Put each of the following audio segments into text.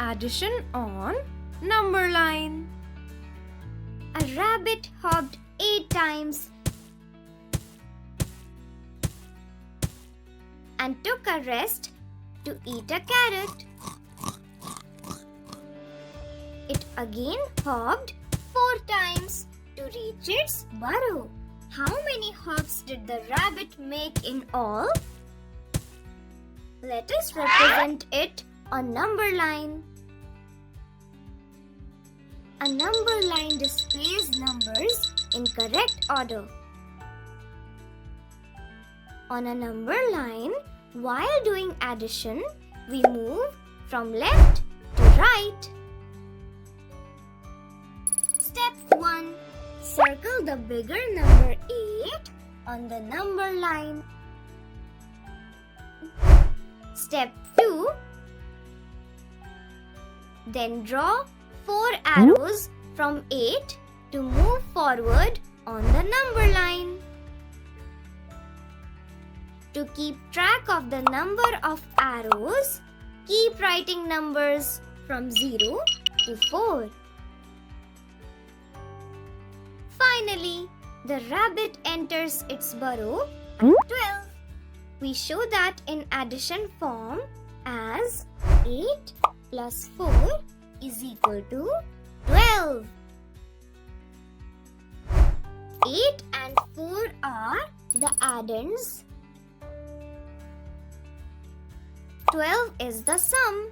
addition on number line. A rabbit hopped 8 times and took a rest to eat a carrot. It again hopped 4 times to reach its burrow. How many hops did the rabbit make in all? Let us represent it on number line. A number line displays numbers in correct order. On a number line, while doing addition, we move from left to right. Step 1. Circle the bigger number 8 on the number line. Step 2. Then draw 4 arrows from 8 to move forward on the number line. To keep track of the number of arrows, keep writing numbers from 0 to 4. Finally, the rabbit enters its burrow at 12. We show that in addition form as 8 plus 4 is equal to 12. 8 and 4 are the addends. 12 is the sum.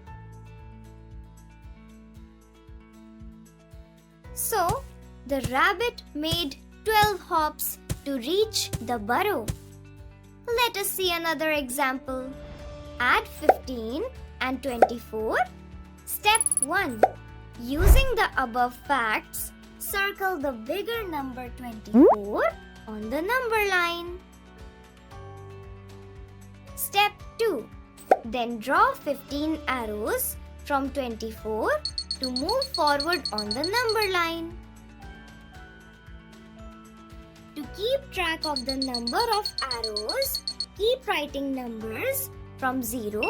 So, the rabbit made 12 hops to reach the burrow. Let us see another example. Add 15 and 24. Step 1. Using the above facts, circle the bigger number 24 on the number line. Step 2. Then draw 15 arrows from 24 to move forward on the number line. To keep track of the number of arrows, keep writing numbers from 0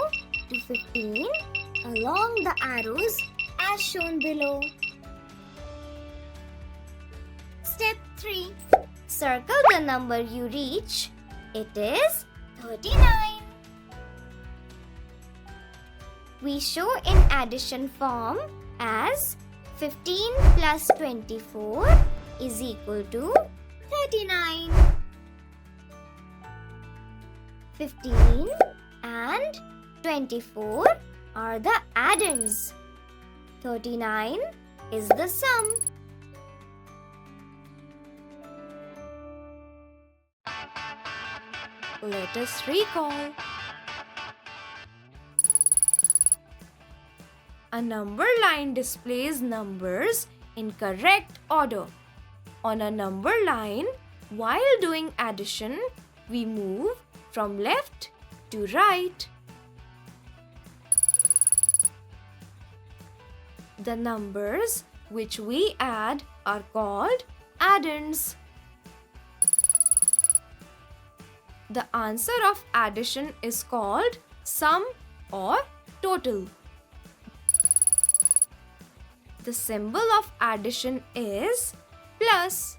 to 15 along the arrows as shown below. Step 3. Circle the number you reach. It is 39. We show in addition form as 15 plus 24 is equal to 39. 15 and 24 are the addends. 39 is the sum. Let us recall. A number line displays numbers in correct order. On a number line, while doing addition, we move from left to right. The numbers which we add are called addends. The answer of addition is called sum or total. The symbol of addition is plus.